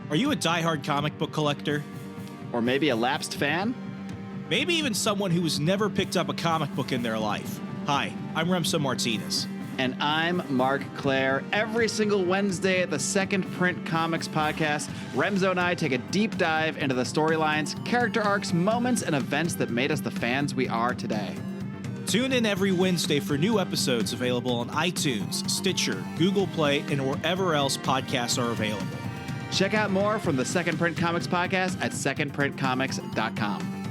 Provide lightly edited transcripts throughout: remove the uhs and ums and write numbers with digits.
Are you a diehard comic book collector? Or maybe a lapsed fan? Maybe even someone who has never picked up a comic book in their life. Hi, I'm Remso Martinez. And I'm Mark Claire. Every single Wednesday at the Second Print Comics podcast, Remso and I take a deep dive into the storylines, character arcs, moments, and events that made us the fans we are today. Tune in every Wednesday for new episodes available on iTunes, Stitcher, Google Play, and wherever else podcasts are available. Check out more from the Second Print Comics podcast at secondprintcomics.com.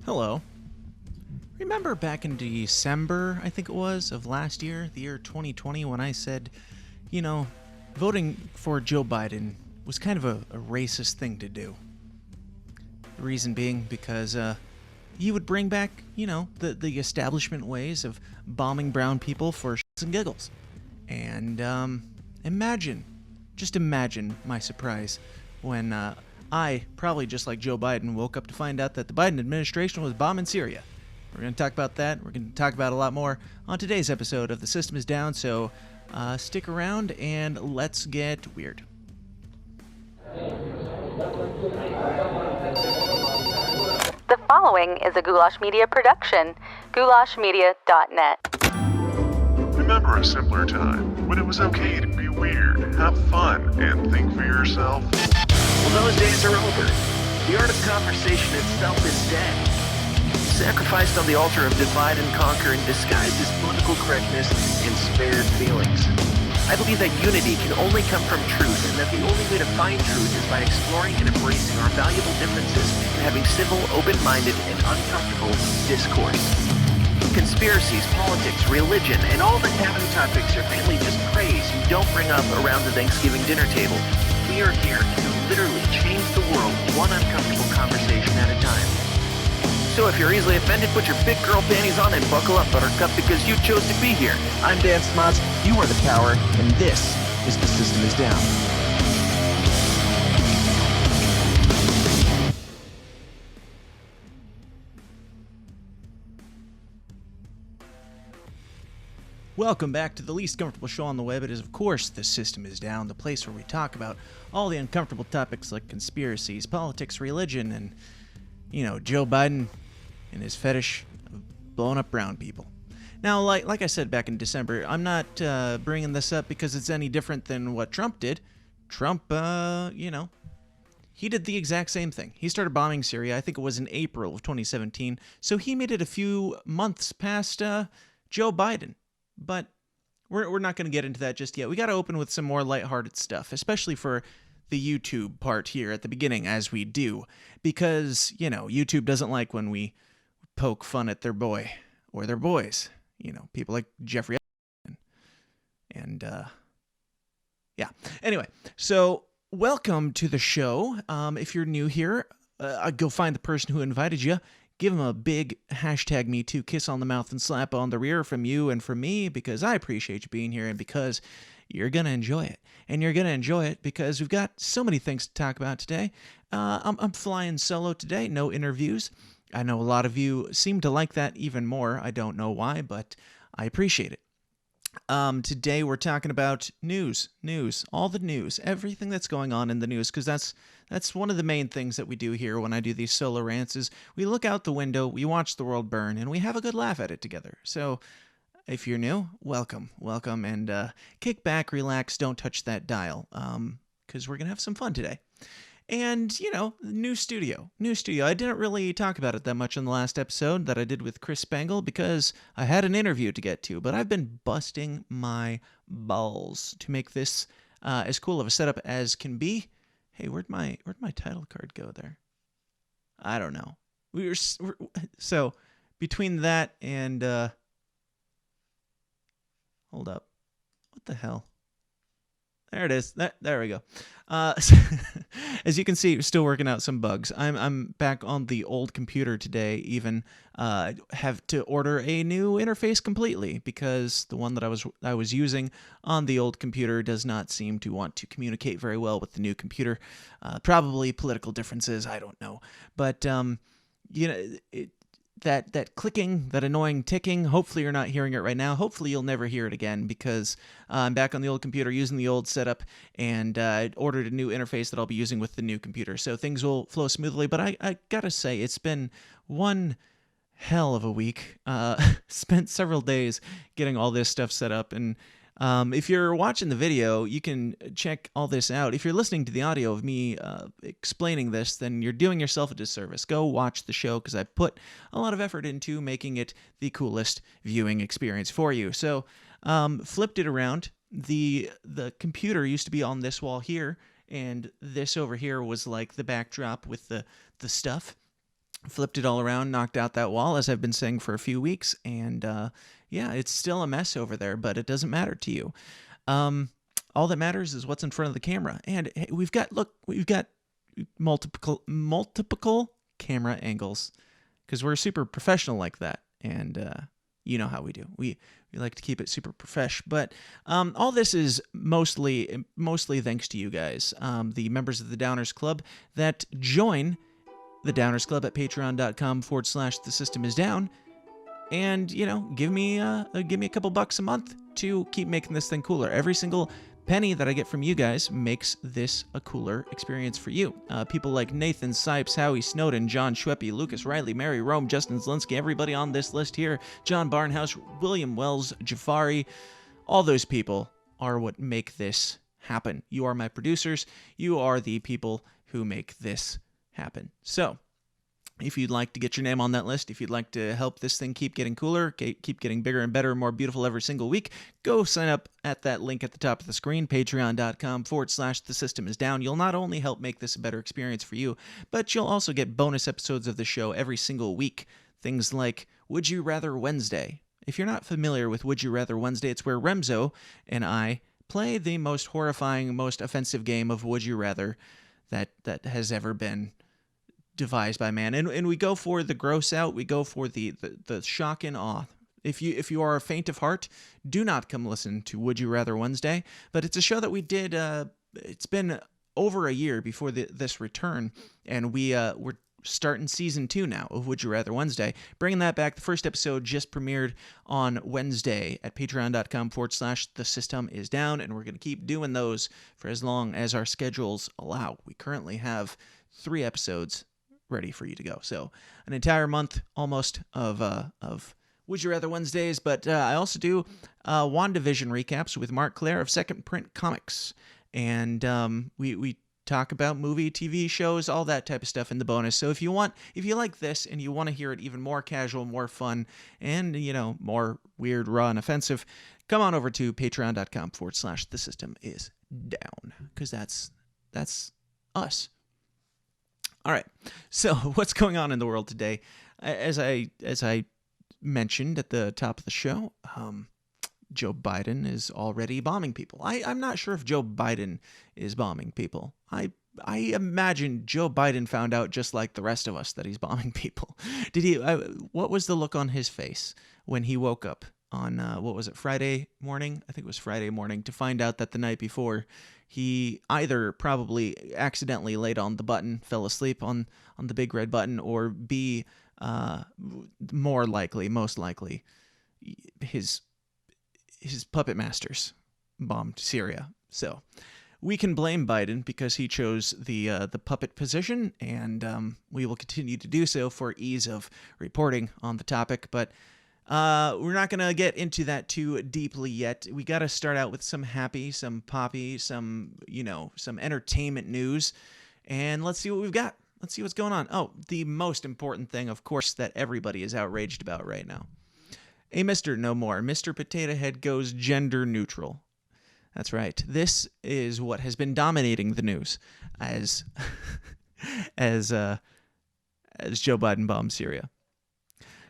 Hello. Remember back in December, I think it was, of last year, the year 2020, when I said, voting for Joe Biden was kind of a racist thing to do. The reason being because he would bring back, the establishment ways of bombing brown people for shits and giggles. And just imagine my surprise when I, probably just like Joe Biden, woke up to find out that the Biden administration was bombing Syria. We're going to talk about that. We're going to talk about a lot more on today's episode of The System is Down, so stick around and let's get weird. The following is a Goulash Media production. goulashmedia.net. Remember a simpler time when it was okay to be weird, have fun, and think for yourself? Well, those days are over. The art of conversation itself is dead. Sacrificed on the altar of divide and conquer and disguised as political correctness and spared feelings. I believe that unity can only come from truth, and that the only way to find truth is by exploring and embracing our valuable differences and having civil, open-minded, and uncomfortable discourse. Conspiracies, politics, religion, and all the taboo topics are mainly just praise you don't bring up around the Thanksgiving dinner table. We are here to literally change the world one uncomfortable conversation at a time. So if you're easily offended, put your big girl panties on and buckle up, Buttercup, because you chose to be here. I'm Dan Smots, you are the power, and this is The System is Down. Welcome back to the least comfortable show on the web. It is, of course, The System is Down, the place where we talk about all the uncomfortable topics like conspiracies, politics, religion, and, Joe Biden and his fetish of blowing up brown people. Now, like I said back in December, I'm not bringing this up because it's any different than what Trump did. Trump, he did the exact same thing. He started bombing Syria, I think it was in April of 2017, so he made it a few months past Joe Biden. But we're not going to get into that just yet. We got to open with some more lighthearted stuff, especially for the YouTube part here at the beginning, as we do. Because, YouTube doesn't like when we poke fun at their boy or their boys. People like Jeffrey and yeah. Anyway, so welcome to the show. If you're new here, go find the person who invited you. Give him a big #MeToo kiss on the mouth and slap on the rear from you and from me, because I appreciate you being here and because you're going to enjoy it. And you're going to enjoy it because we've got so many things to talk about today. I'm flying solo today, no interviews. I know a lot of you seem to like that even more. I don't know why, but I appreciate it. Today we're talking about news, all the news, everything that's going on in the news, because that's one of the main things that we do here when I do these solo rants is we look out the window, we watch the world burn, and we have a good laugh at it together. So if you're new, welcome, and kick back, relax, don't touch that dial, because we're going to have some fun today. And, new studio. I didn't really talk about it that much in the last episode that I did with Chris Spangle because I had an interview to get to, but I've been busting my balls to make this as cool of a setup as can be. Hey, where'd my title card go there? I don't know. So between that and hold up. What the hell? There it is. There we go. As you can see, still working out some bugs. I'm back on the old computer today. Even have to order a new interface completely because the one that I was using on the old computer does not seem to want to communicate very well with the new computer. Probably political differences. I don't know. But that clicking, that annoying ticking, hopefully you're not hearing it right now. Hopefully you'll never hear it again, because I'm back on the old computer using the old setup, and I ordered a new interface that I'll be using with the new computer. So things will flow smoothly, but I gotta say, it's been one hell of a week. Spent several days getting all this stuff set up, and if you're watching the video, you can check all this out. If you're listening to the audio of me explaining this, then you're doing yourself a disservice. Go watch the show, because I put a lot of effort into making it the coolest viewing experience for you. So, flipped it around. The computer used to be on this wall here, and this over here was like the backdrop with the stuff. Flipped it all around, knocked out that wall, as I've been saying for a few weeks, and yeah, it's still a mess over there, but it doesn't matter to you. All that matters is what's in front of the camera, and hey, we've got multiple camera angles, because we're super professional like that, and you know how we do. We like to keep it super profesh, but all this is mostly thanks to you guys, the members of the Downers Club that join the Downers Club at patreon.com/the system is down, and give me a couple bucks a month to keep making this thing cooler. Every single penny that I get from you guys makes this a cooler experience for you. People like Nathan Sipes, Howie Snowden, John Schweppe, Lucas Riley, Mary Rome, Justin Zelinsky, everybody on this list here, John Barnhouse, William Wells, Jafari, all those people are what make this happen. You are my producers. You are the people who make this happen. So, if you'd like to get your name on that list, if you'd like to help this thing keep getting cooler, keep getting bigger and better and more beautiful every single week, go sign up at that link at the top of the screen, patreon.com/the system is down. You'll not only help make this a better experience for you, but you'll also get bonus episodes of the show every single week. Things like Would You Rather Wednesday. If you're not familiar with Would You Rather Wednesday, it's where Remzo and I play the most horrifying, most offensive game of Would You Rather that has ever been devised by man, and we go for the gross out, we go for the shock and awe. If you are faint of heart, do not come listen to Would You Rather Wednesday. But it's a show that we did. It's been over a year before this return, and we're starting season 2 now of Would You Rather Wednesday, bringing that back. The first episode just premiered on Wednesday at patreon.com/the system is down, and we're going to keep doing those for as long as our schedules allow. We currently have 3 episodes ready for you to go. So an entire month almost of Would You Rather Wednesdays, but I also do WandaVision recaps with Mark Claire of Second Print Comics, and we talk about movie, TV shows, all that type of stuff in the bonus. So if you like this and you want to hear it even more casual, more fun, and more weird, raw, and offensive, come on over to patreon.com/the system is down, because that's us. All right, so what's going on in the world today? As I mentioned at the top of the show, Joe Biden is already bombing people. I'm not sure if Joe Biden is bombing people. I imagine Joe Biden found out just like the rest of us that he's bombing people. Did he? What was the look on his face when he woke up on, what was it, Friday morning? I think it was Friday morning, to find out that the night before he either probably accidentally laid on the button, fell asleep on the big red button, or B, most likely, his puppet masters bombed Syria. So we can blame Biden because he chose the puppet position, and we will continue to do so for ease of reporting on the topic. But we're not going to get into that too deeply yet. We got to start out with some happy, some poppy, some entertainment news, and let's see what we've got. Let's see what's going on. Oh, the most important thing, of course, that everybody is outraged about right now. A Mr. No More. Mr. Potato Head goes gender neutral. That's right. This is what has been dominating the news as Joe Biden bombs Syria.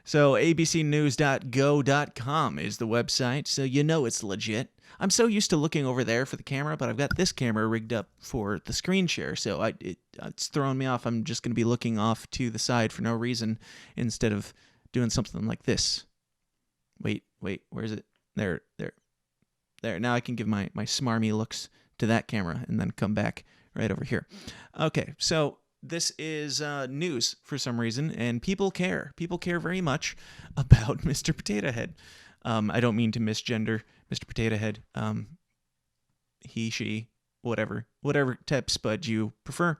So abcnews.go.com is the website, so it's legit. I'm so used to looking over there for the camera, but I've got this camera rigged up for the screen share, so it's throwing me off. I'm just going to be looking off to the side for no reason instead of doing something like this. Wait, where is it? There. Now I can give my smarmy looks to that camera and then come back right over here. Okay, so this is news for some reason, and people care. People care very much about Mr. Potato Head. I don't mean to misgender Mr. Potato Head. He, she, whatever type spud you prefer.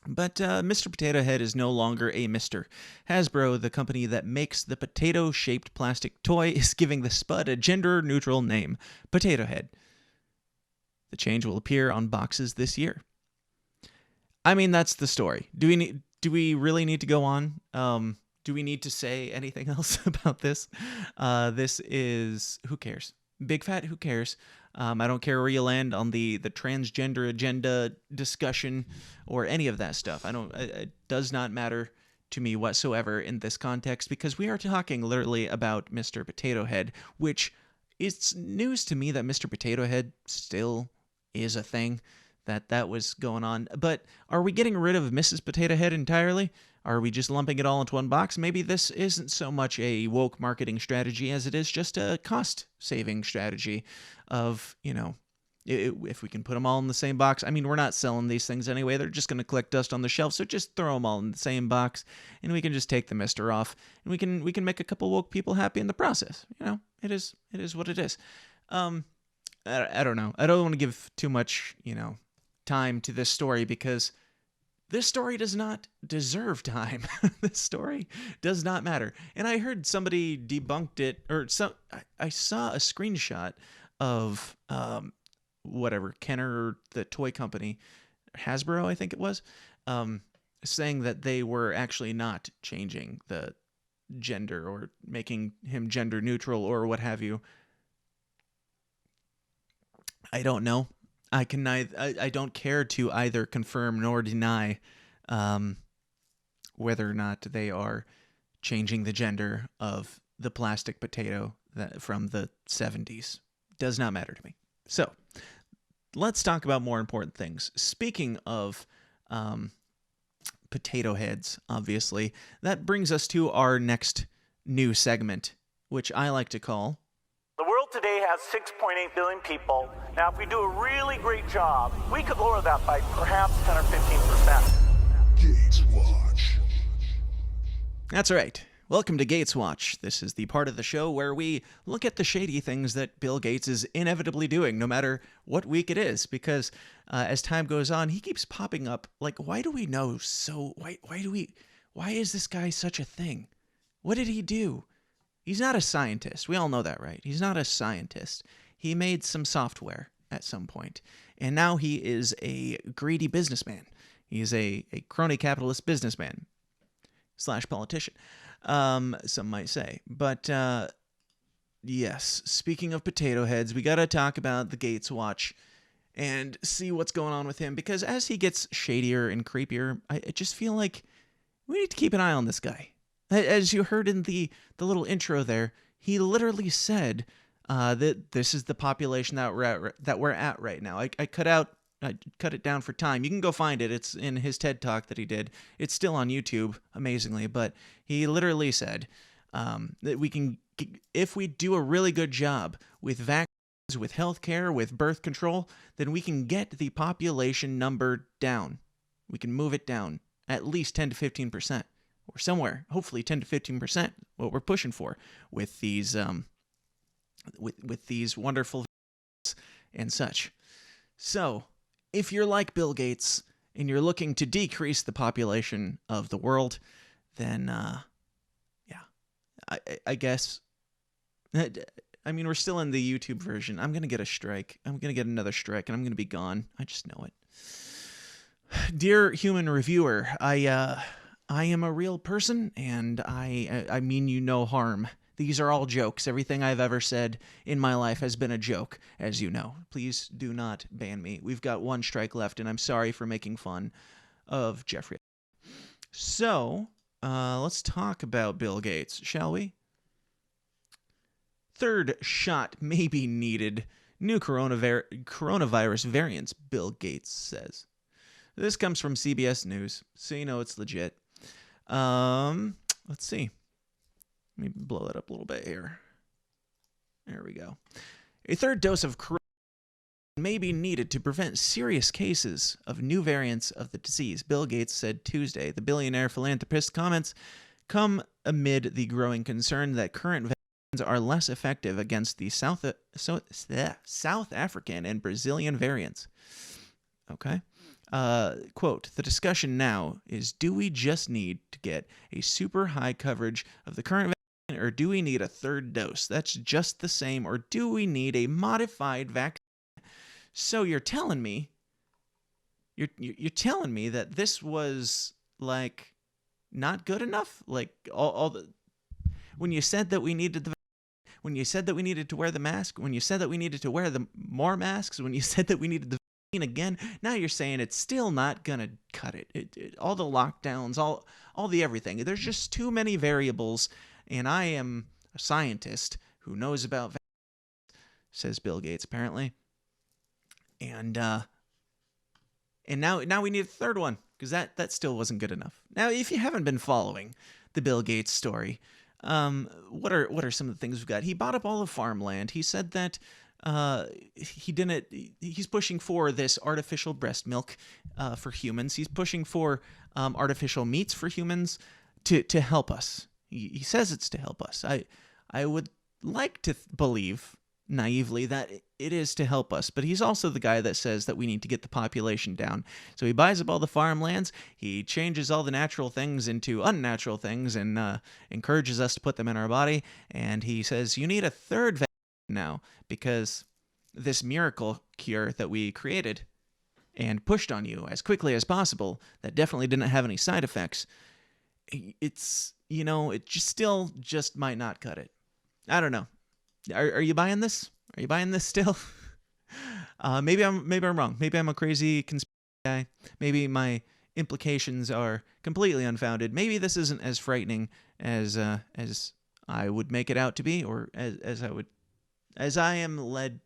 But Mr. Potato Head is no longer a Mr. Hasbro, the company that makes the potato-shaped plastic toy, is giving the spud a gender-neutral name, Potato Head. The change will appear on boxes this year. I mean, that's the story. Do we really need to go on? Do we need to say anything else about this? This is, who cares? Big fat, who cares? I don't care where you land on the transgender agenda discussion or any of that stuff. It does not matter to me whatsoever in this context, because we are talking literally about Mr. Potato Head, which it's news to me that Mr. Potato Head still is a thing, that was going on. But are we getting rid of Mrs. Potato Head entirely? Are we just lumping it all into one box? Maybe this isn't so much a woke marketing strategy as it is just a cost-saving strategy of, if we can put them all in the same box. I mean, we're not selling these things anyway. They're just going to collect dust on the shelf, so just throw them all in the same box, and we can just take the mister off, and we can make a couple woke people happy in the process. It is what it is. I don't know. I don't want to give too much, time to this story, because this story does not deserve time. This story does not matter. And I heard somebody debunked it, or I saw a screenshot of Kenner, the toy company, Hasbro, I think it was, saying that they were actually not changing the gender or making him gender neutral or what have you. I don't know. I don't care to either confirm nor deny whether or not they are changing the gender of the plastic potato from the 70s. Does not matter to me. So, let's talk about more important things. Speaking of potato heads, obviously, that brings us to our next new segment, which I like to call... The world today has 6.8 billion people. Now, if we do a really great job, we could lower that by perhaps 10 or 15%. Gates Watch. That's right. Welcome to Gates Watch. This is the part of the show where we look at the shady things that Bill Gates is inevitably doing, no matter what week it is, because as time goes on, he keeps popping up. Like, why do we know so... Why is this guy such a thing? What did he do? He's not a scientist. We all know that, right? He's not a scientist. He made some software at some point, and now he is a greedy businessman. He's a crony capitalist businessman / politician, some might say. But yes, speaking of potato heads, we got to talk about the Gates Watch and see what's going on with him, because as he gets shadier and creepier, I just feel like we need to keep an eye on this guy. As you heard in the little intro there, he literally said that this is the population that we're at right now. I cut it down for time. You can go find it. It's in his TED Talk that he did. It's still on YouTube, amazingly. But he literally said that we can, if we do a really good job with vaccines, with healthcare, with birth control, then we can get the population number down. We can move it down at least 10 to 15%. Or somewhere, hopefully 10 to 15%, what we're pushing for with these with these wonderful and such. So, if you're like Bill Gates and you're looking to decrease the population of the world, then I guess, I mean, we're still in the YouTube version. I'm gonna get a strike. I'm gonna get another strike, and I'm gonna be gone. I just know it. Dear human reviewer, I am a real person, and I mean you no harm. These are all jokes. Everything I've ever said in my life has been a joke, as you know. Please do not ban me. We've got one strike left, and I'm sorry for making fun of Jeffrey. So, let's talk about Bill Gates, shall we? Third shot may be needed. New coronavirus variants, Bill Gates says. This comes from CBS News, so you know it's legit. Let's see. Let me blow that up a little bit here. There we go. A third dose of may be needed to prevent serious cases of new variants of the disease, Bill Gates said Tuesday. The billionaire philanthropist's comments come amid the growing concern that current vaccines are less effective against the South African and Brazilian variants. Okay. Quote, the discussion now is, do we just need to get a super high coverage of the current vaccine, or do we need a third dose? That's just the same, or do we need a modified vaccine? So you're telling me that this was like not good enough? Like all the when you said that we needed when you said that we needed to wear the mask, when you said that we needed to wear the more masks, when you said that we needed the vaccine again, now you're saying it's still not gonna cut it. All the lockdowns, all the everything. There's just too many variables, and I am a scientist who knows about vaccines, says Bill Gates apparently. And now we need a third one, because that still wasn't good enough. Now, if you haven't been following the Bill Gates story, what are some of the things we've got? He bought up all the farmland. He said that he's pushing for this artificial breast milk for humans. He's pushing for artificial meats for humans to help us. He says it's to help us. I would like to believe naively that it is to help us, but he's also the guy that says that we need to get the population down. So he buys up all the farmlands, he changes all the natural things into unnatural things, and encourages us to put them in our body, and he says you need a third vaccine now, because this miracle cure that we created and pushed on you as quickly as possible, that definitely didn't have any side effects, it's, it just might not cut it. I don't know. Are you buying this? Are you buying this still? Maybe I'm wrong. Maybe I'm a crazy conspiracy guy. Maybe my implications are completely unfounded. Maybe this isn't as frightening as I would make it out to be, or as I am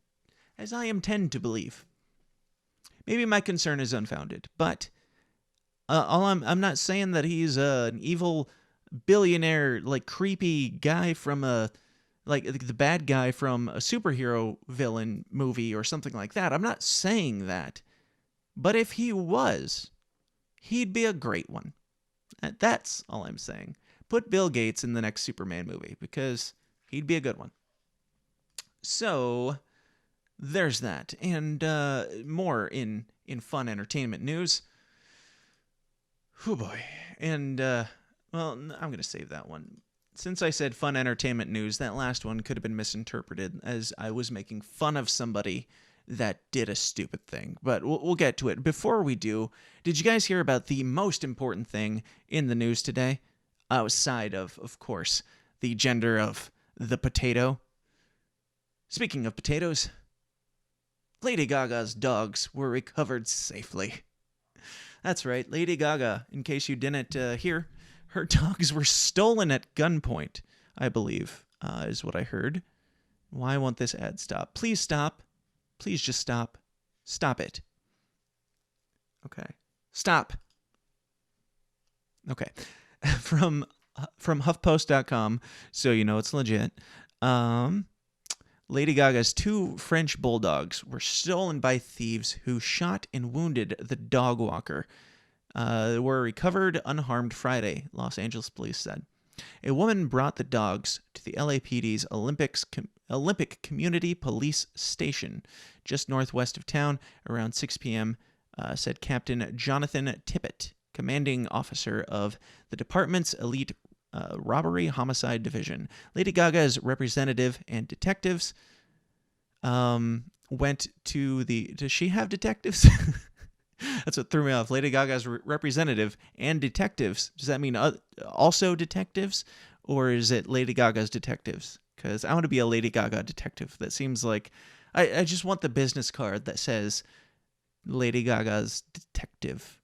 tend to believe. Maybe my concern is unfounded, but I'm not saying that he's an evil billionaire, like creepy guy from like the bad guy from a superhero villain movie or something like that. I'm not saying that. But if he was, he'd be a great one. That's all I'm saying. Put Bill Gates in the next Superman movie, because he'd be a good one. So there's that. And more in fun entertainment news. Oh boy. And, well, I'm going to save that one. Since I said fun entertainment news, that last one could have been misinterpreted as I was making fun of somebody that did a stupid thing. But we'll get to it. Before we do, did you guys hear about the most important thing in the news today? Outside of course, the gender of the potato. Speaking of potatoes, Lady Gaga's dogs were recovered safely. That's right, Lady Gaga, in case you didn't hear, her dogs were stolen at gunpoint, I believe, is what I heard. Why won't this ad stop? Please stop. Please just stop. Stop it. Okay. Stop. Okay. From HuffPost.com, so you know it's legit. Lady Gaga's 2 French bulldogs were stolen by thieves who shot and wounded the dog walker. Were recovered unharmed Friday, Los Angeles police said. A woman brought the dogs to the LAPD's Olympic Community Police Station, just northwest of town, around 6 p.m., said Captain Jonathan Tippett, commanding officer of the department's elite robbery homicide division. Lady Gaga's representative and detectives went to the... Does she have detectives? That's what threw me off. Lady Gaga's representative and detectives. Does that mean also detectives? Or is it Lady Gaga's detectives? Because I want to be a Lady Gaga detective. That seems like... I just want the business card that says Lady Gaga's detective.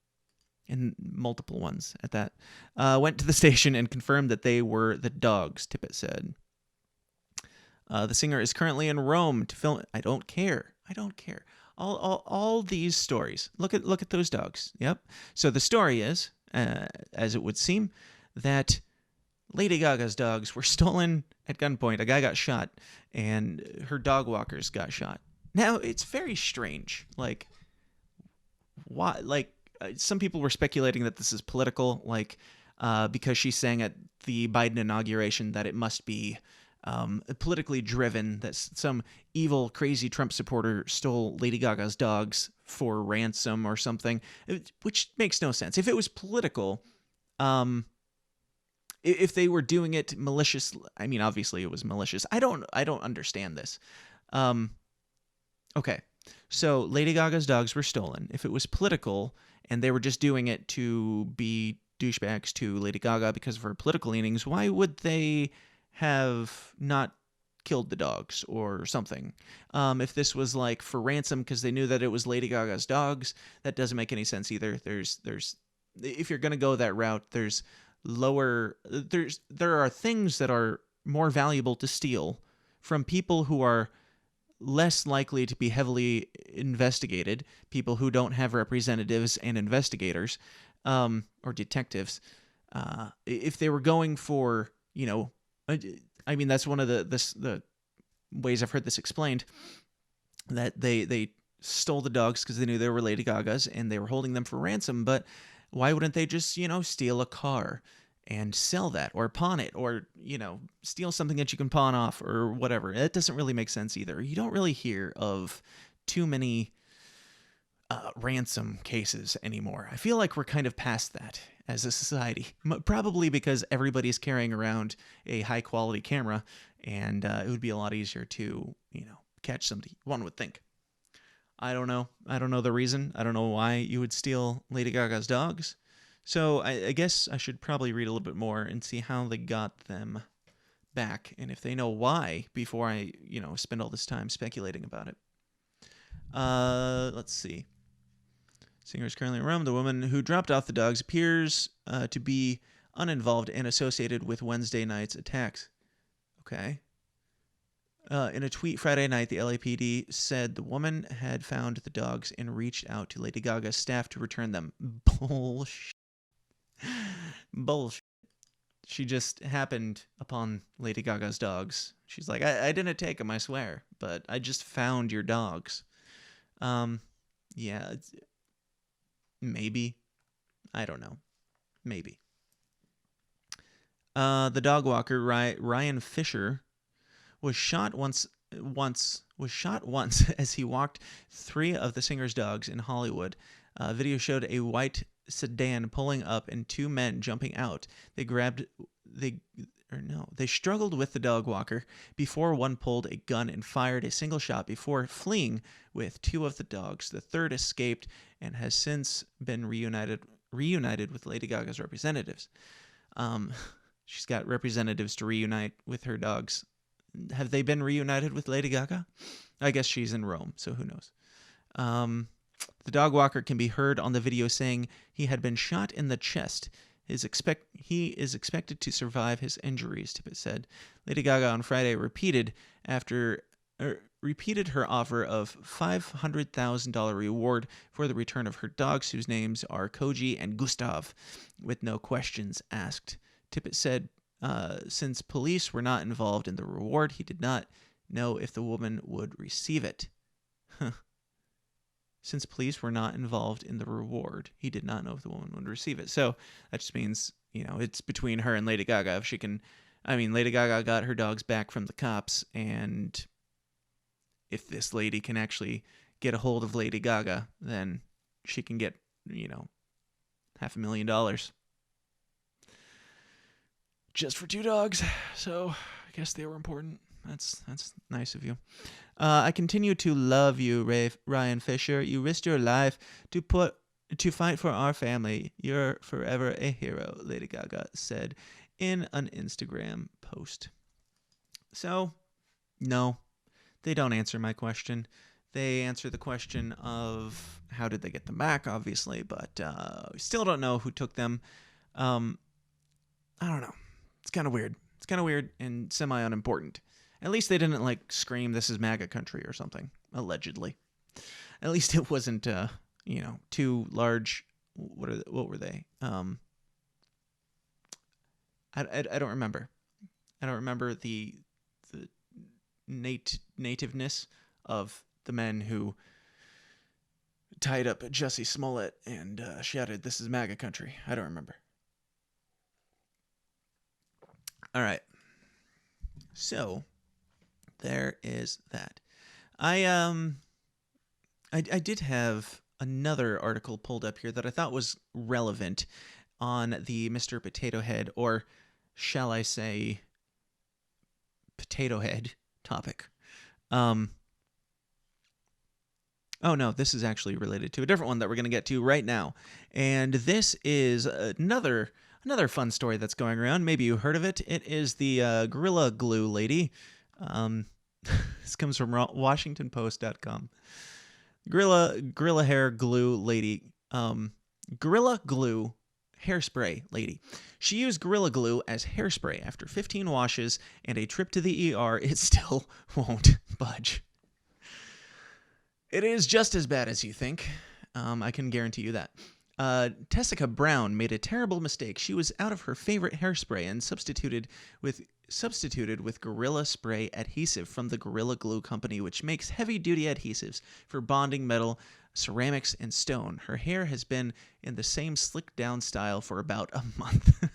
And multiple ones at that. Went to the station and confirmed that they were the dogs, Tippett said. The singer is currently in Rome to film... I don't care. All these stories. Look at those dogs. Yep. So the story is, as it would seem, that Lady Gaga's dogs were stolen at gunpoint. A guy got shot, and her dog walkers got shot. Now, it's very strange. Like, why? Like, some people were speculating that this is political, like, because she's saying at the Biden inauguration that it must be politically driven, that some evil, crazy Trump supporter stole Lady Gaga's dogs for ransom or something, which makes no sense. If it was political, if they were doing it malicious, I mean, obviously it was malicious. I don't understand this. Okay, so Lady Gaga's dogs were stolen. If it was political and they were just doing it to be douchebags to Lady Gaga because of her political leanings, why would they have not killed the dogs or something? If this was like for ransom because they knew that it was Lady Gaga's dogs, that doesn't make any sense either. There's if you're gonna go that route, there are things that are more valuable to steal from people who are less likely to be heavily investigated, people who don't have representatives and investigators, or detectives. If they were going for, I mean, that's one of the ways I've heard this explained, that they stole the dogs because they knew they were Lady Gaga's and they were holding them for ransom. But why wouldn't they just, steal a car and sell that, or pawn it, or, steal something that you can pawn off or whatever? It doesn't really make sense either. You don't really hear of too many ransom cases anymore. I feel like we're kind of past that as a society, probably because everybody's carrying around a high quality camera, and it would be a lot easier to, catch somebody, one would think. I don't know. I don't know the reason. I don't know why you would steal Lady Gaga's dogs. So I guess I should probably read a little bit more and see how they got them back, and if they know why, before I, spend all this time speculating about it. Let's see. Singer is currently in Rome. The woman who dropped off the dogs appears to be uninvolved and associated with Wednesday night's attacks. Okay. In a tweet Friday night, the LAPD said the woman had found the dogs and reached out to Lady Gaga's staff to return them. Bullshit. Bullshit. She just happened upon Lady Gaga's dogs. She's like, I didn't take them, I swear, but I just found your dogs. Yeah, maybe. I don't know. Maybe. The dog walker, Ryan Fisher, was shot once as he walked 3 of the singer's dogs in Hollywood. Video showed a white sedan pulling up and 2 men jumping out. They struggled with the dog walker before one pulled a gun and fired a single shot before fleeing with 2 of the dogs. The third escaped and has since been reunited with Lady Gaga's representatives. She's got representatives to reunite with her dogs. Have they been reunited with Lady Gaga? I guess she's in Rome, so who knows. The dog walker can be heard on the video saying he had been shot in the chest. He is expected to survive his injuries, Tippett said. Lady Gaga on Friday repeated her offer of $500,000 reward for the return of her dogs, whose names are Koji and Gustav, with no questions asked. Tippett said since police were not involved in the reward, he did not know if the woman would receive it. Since police were not involved in the reward, he did not know if the woman would receive it. So that just means, it's between her and Lady Gaga. If she can, Lady Gaga got her dogs back from the cops, and if this lady can actually get a hold of Lady Gaga, then she can get, $500,000. Just for 2 dogs. So I guess they were important. That's nice of you. I continue to love you, Ryan Fisher. You risked your life to fight for our family. You're forever a hero, Lady Gaga said in an Instagram post. So, no, they don't answer my question. They answer the question of how did they get them back, obviously, but we still don't know who took them. I don't know. It's kind of weird. It's kind of weird and semi-unimportant. At least they didn't, scream, "This is MAGA country" or something, allegedly. At least it wasn't, too large. What were they? I don't remember. I don't remember the nativeness of the men who tied up Jussie Smollett and shouted, "This is MAGA country." I don't remember. All right. So there is that. I did have another article pulled up here that I thought was relevant on the Mr. Potato Head, or shall I say Potato Head topic. Oh no, this is actually related to a different one that we're going to get to right now. And this is another fun story that's going around. Maybe you heard of it. It is the Gorilla Glue lady. This comes from WashingtonPost.com. Gorilla hair glue lady. Gorilla Glue hairspray lady. She used Gorilla Glue as hairspray. After 15 washes and a trip to the ER, it still won't budge. It is just as bad as you think. I can guarantee you that. Tessica Brown made a terrible mistake. She was out of her favorite hairspray and substituted with Gorilla Spray adhesive from the Gorilla Glue Company, which makes heavy-duty adhesives for bonding metal, ceramics, and stone. Her hair has been in the same slick-down style for about a month.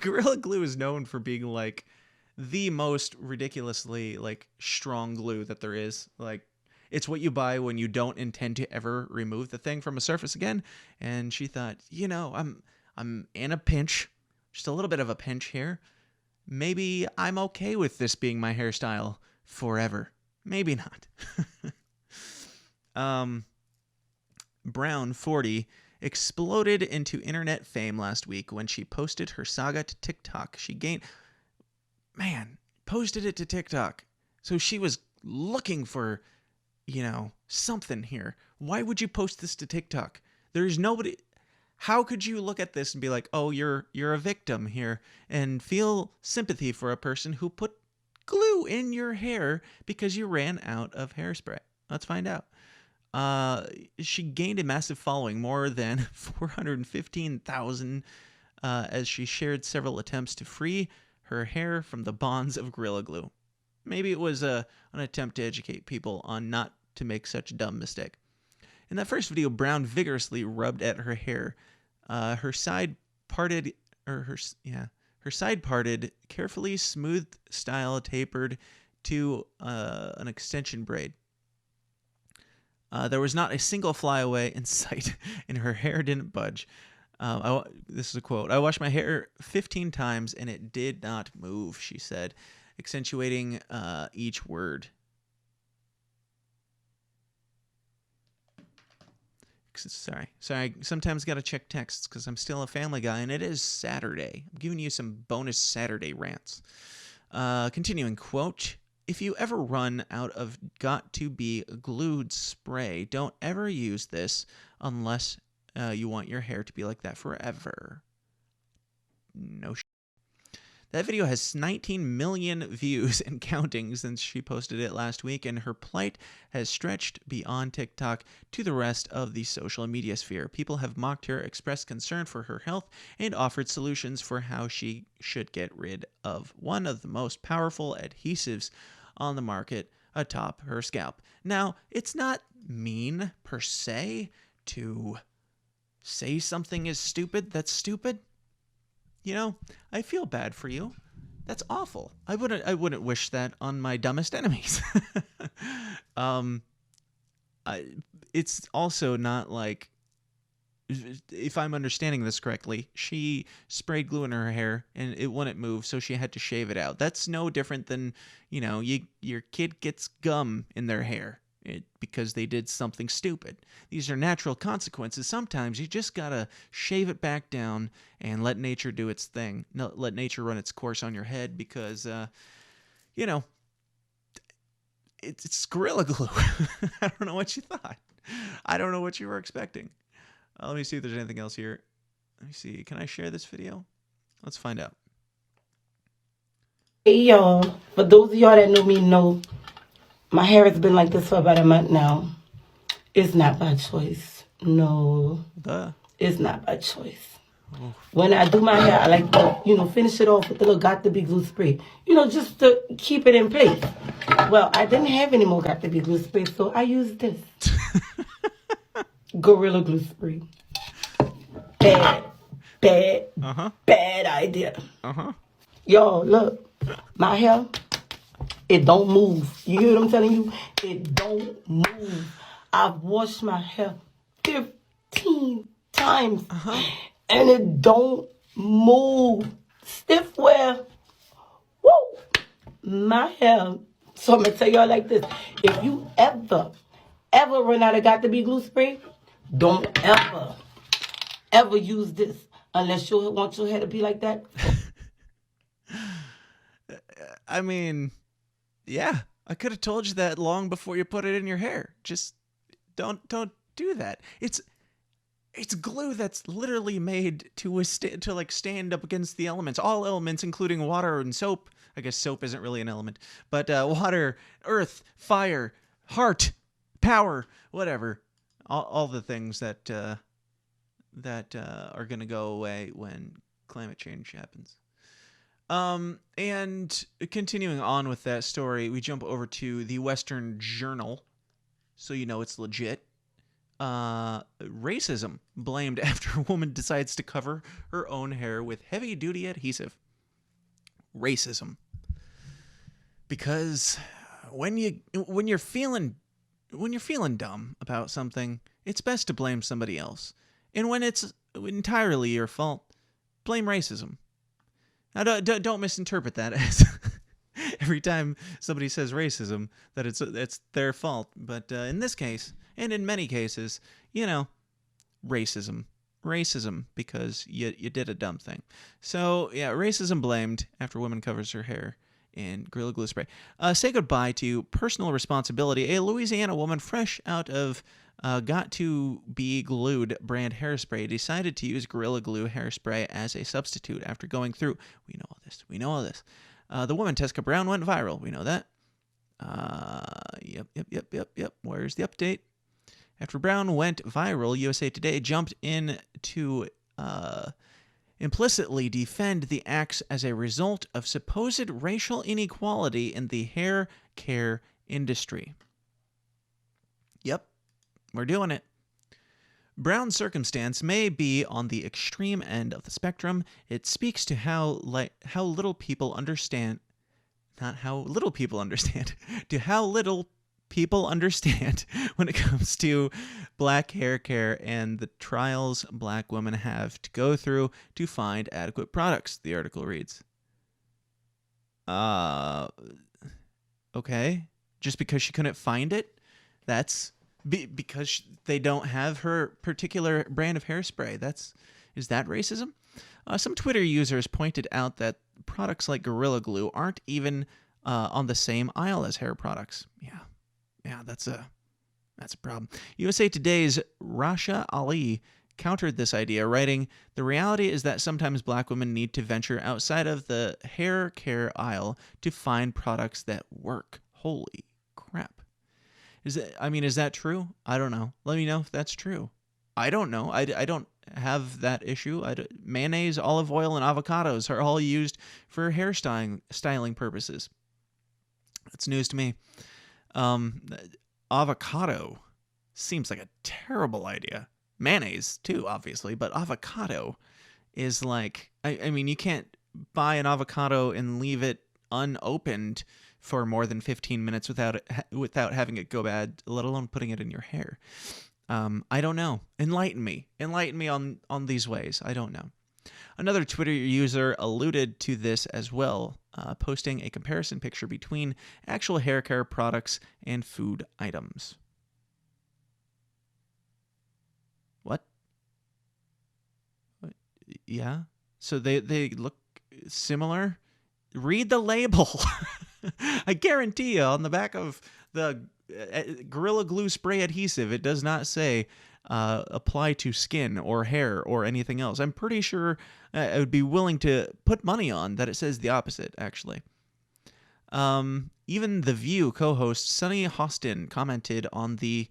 Gorilla Glue is known for being like the most ridiculously strong glue that there is. It's what you buy when you don't intend to ever remove the thing from a surface again. And she thought, I'm in a pinch, just a little bit of a pinch here. Maybe I'm okay with this being my hairstyle forever. Maybe not. Brown, 40, exploded into internet fame last week when she posted her saga to TikTok. She posted it to TikTok. So she was looking for, something here. Why would you post this to TikTok? There's nobody. How could you look at this and be like, oh, you're a victim here, and feel sympathy for a person who put glue in your hair because you ran out of hairspray? Let's find out. She gained a massive following, more than 415,000, as she shared several attempts to free her hair from the bonds of Gorilla Glue. Maybe it was an attempt to educate people on not to make such a dumb mistake. In that first video, Brown vigorously rubbed at her hair. Her side parted, carefully smooth style tapered to an extension braid. There was not a single flyaway in sight, and her hair didn't budge. This is a quote. "I washed my hair 15 times, and it did not move," she said, accentuating each word. Sorry. Sometimes got to check texts because I'm still a family guy, and it is Saturday. I'm giving you some bonus Saturday rants. Continuing quote. "If you ever run out of got-to-be glued spray, don't ever use this unless you want your hair to be like that forever." No shit. That video has 19 million views and counting since she posted it last week, and her plight has stretched beyond TikTok to the rest of the social media sphere. People have mocked her, expressed concern for her health, and offered solutions for how she should get rid of one of the most powerful adhesives on the market atop her scalp. Now, it's not mean per se to say something is stupid that's stupid. I feel bad for you. That's awful. I wouldn't wish that on my dumbest enemies. It's also not like, if I'm understanding this correctly, she sprayed glue in her hair and it wouldn't move, so she had to shave it out. That's no different than, your kid gets gum in their hair because they did something stupid. These are natural consequences. Sometimes you just gotta shave it back down and let nature do its thing. Let nature run its course on your head because, it's Gorilla Glue. I don't know what you thought. I don't know what you were expecting. Let me see if there's anything else here. Let me see. Can I share this video? Let's find out. Hey, y'all. For those of y'all that know me, know my hair has been like this for about a month now. It's not by choice. No. It's not by choice. Oh. When I do my hair, I like to, finish it off with the little got to be glue spray. Just to keep it in place. Well, I didn't have any more Got to Be glue spray, so I used this. Gorilla Glue Spray. Bad idea. Yo, look, my hair, it don't move. You hear what I'm telling you? It don't move. I've washed my hair 15 times, and it don't move. Stiff wear. Woo! My hair. So I'm going to tell y'all like this. If you ever run out of Got to Be glue spray, don't ever use this unless you want your hair to be like that. I mean, yeah, I could have told you that long before you put it in your hair. Just don't do that. It's glue that's literally made to stand up against the elements. All elements, including water and soap. I guess soap isn't really an element, but water, earth, fire, heart, power, whatever. All the things that are going to go away when climate change happens. And continuing on with that story, we jump over to the Western Journal, so you know it's legit. Racism blamed after a woman decides to cover her own hair with heavy-duty adhesive. Racism. Because when you're feeling dumb about something, it's best to blame somebody else. And when it's entirely your fault, blame racism. Now, don't misinterpret that as every time somebody says racism that it's their fault. But in this case, and in many cases, racism, because you did a dumb thing. So yeah, racism blamed after woman covers her hair in Gorilla Glue spray. Say goodbye to personal responsibility. A Louisiana woman fresh out of Got to Be Glued brand hairspray decided to use Gorilla Glue hairspray as a substitute after going through. We know all this. The woman, Tessica Brown, went viral. We know that. Yep. Where's the update? After Brown went viral, USA Today jumped in to implicitly defend the acts as a result of supposed racial inequality in the hair care industry. Yep, we're doing it. Brown's circumstance may be on the extreme end of the spectrum. It speaks to how little people understand, not how little people understand, to how little people understand when it comes to black hair care and the trials black women have to go through to find adequate products, the article reads. Okay. Just because she couldn't find it, that's because they don't have her particular brand of hairspray. Is that racism? Some Twitter users pointed out that products like Gorilla Glue aren't even on the same aisle as hair products. Yeah, that's a problem. USA Today's Rasha Ali countered this idea, writing, "The reality is that sometimes black women need to venture outside of the hair care aisle to find products that work." Holy crap. Is that true? I don't know. Let me know if that's true. I don't know. I don't have that issue. Mayonnaise, olive oil, and avocados are all used for hair styling purposes. That's news to me. Avocado seems like a terrible idea. Mayonnaise too, obviously, but avocado is like, I mean, you can't buy an avocado and leave it unopened for more than 15 minutes without having it go bad, let alone putting it in your hair. I don't know. Enlighten me on these ways. I don't know. Another Twitter user alluded to this as well, posting a comparison picture between actual hair care products and food items. What? Yeah? So they look similar? Read the label. I guarantee you on the back of the Gorilla Glue spray adhesive, it does not say apply to skin or hair or anything else. I'm pretty sure I would be willing to put money on that it says the opposite, actually. Even The View co-host Sunny Hostin commented on the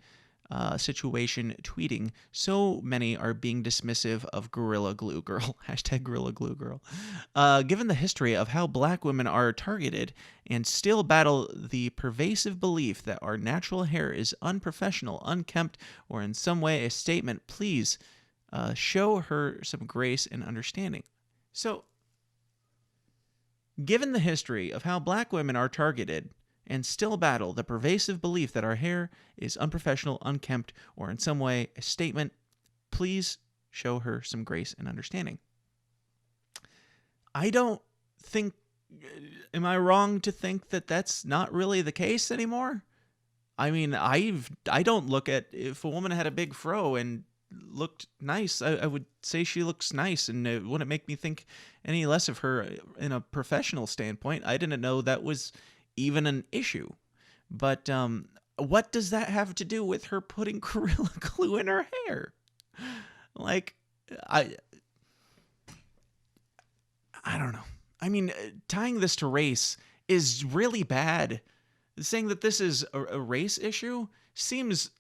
situation tweeting, "So many are being dismissive of Gorilla Glue Girl." Hashtag Gorilla Glue Girl. Given the history of how black women are targeted and still battle the pervasive belief that our natural hair is unprofessional, unkempt, or in some way a statement, please show her some grace and understanding. So, given the history of how black women are targeted and still battle the pervasive belief that our hair is unprofessional, unkempt, or in some way a statement, please show her some grace and understanding. I don't think, am I wrong to think that that's not really the case anymore? I mean, I don't look at, if a woman had a big fro and looked nice, I would say she looks nice, and it wouldn't make me think any less of her in a professional standpoint. I didn't know that was even an issue. But what does that have to do with her putting Gorilla Glue in her hair? Like, I don't know. I mean, tying this to race is really bad. Saying that this is a race issue seems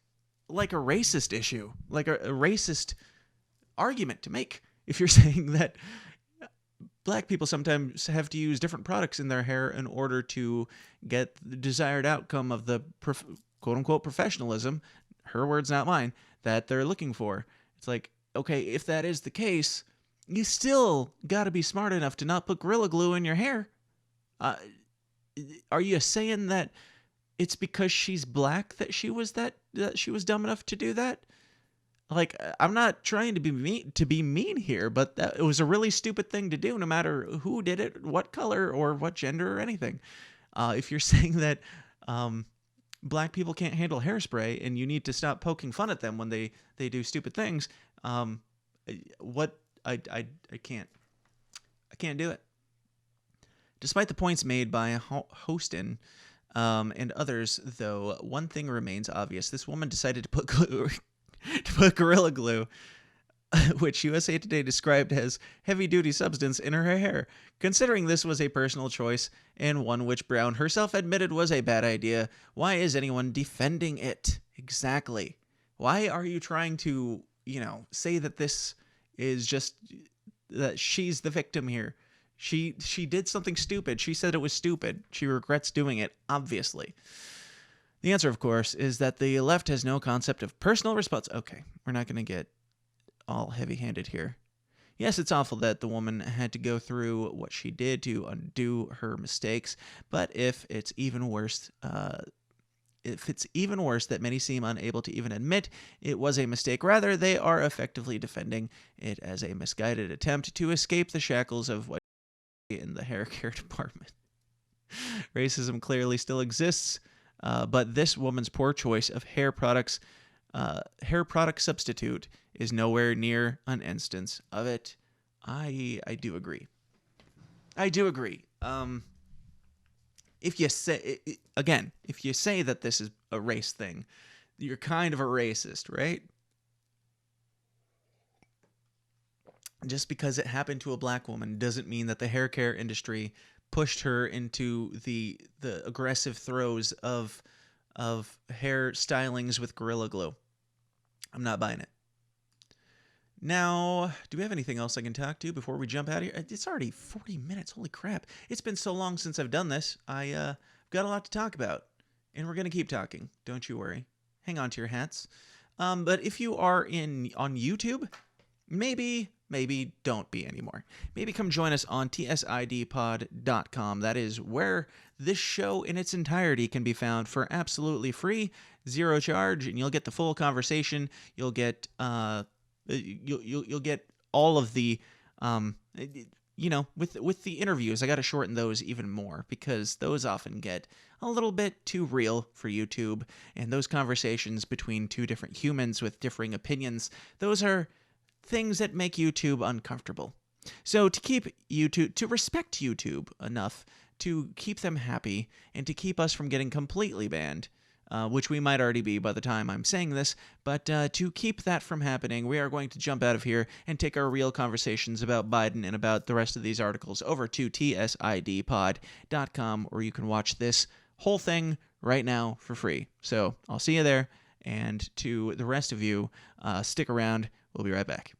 like a racist issue, like a racist argument to make. If you're saying that black people sometimes have to use different products in their hair in order to get the desired outcome of the quote-unquote professionalism, her words, not mine, that they're looking for. It's like, okay, if that is the case, you still got to be smart enough to not put Gorilla Glue in your hair. Are you saying that it's because she's black that she was dumb enough to do that? Like, I'm not trying to be mean here, but it was a really stupid thing to do, no matter who did it, what color, or what gender, or anything. If you're saying that black people can't handle hairspray and you need to stop poking fun at them when they do stupid things, I can't do it. Despite the points made by Hostin and others, though, one thing remains obvious: this woman decided to put Gorilla Glue, which USA Today described as heavy-duty substance, in her hair. Considering this was a personal choice, and one which Brown herself admitted was a bad idea, why is anyone defending it? Exactly. Why are you trying to, say that this is just, that she's the victim here? She did something stupid. She said it was stupid. She regrets doing it, obviously. The answer, of course, is that the left has no concept of personal response. Okay, we're not going to get all heavy-handed here. Yes, it's awful that the woman had to go through what she did to undo her mistakes, but if it's even worse that many seem unable to even admit it was a mistake, rather they are effectively defending it as a misguided attempt to escape the shackles of white in the hair care department. Racism clearly still exists, but this woman's poor choice of hair product substitute is nowhere near an instance of it. I do agree. If you say that this is a race thing, you're kind of a racist, right? Just because it happened to a black woman doesn't mean that the hair care industry pushed her into the aggressive throes of hair stylings with Gorilla Glue. I'm not buying it. Now, do we have anything else I can talk to before we jump out of here? It's already 40 minutes. Holy crap. It's been so long since I've done this. I've got a lot to talk about, and we're going to keep talking. Don't you worry. Hang on to your hats. But if you are on YouTube, maybe don't be anymore. Maybe come join us on tsidpod.com. That is where this show in its entirety can be found for absolutely free, zero charge, and you'll get the full conversation. You'll get you'll get all of the with the interviews. I got to shorten those even more because those often get a little bit too real for YouTube, and those conversations between two different humans with differing opinions, those are things that make YouTube uncomfortable. So to respect YouTube enough to keep them happy and to keep us from getting completely banned, which we might already be by the time I'm saying this, but to keep that from happening, we are going to jump out of here and take our real conversations about Biden and about the rest of these articles over to tsidpod.com, where you can watch this whole thing right now for free. So I'll see you there, And to the rest of you, stick around. We'll be right back.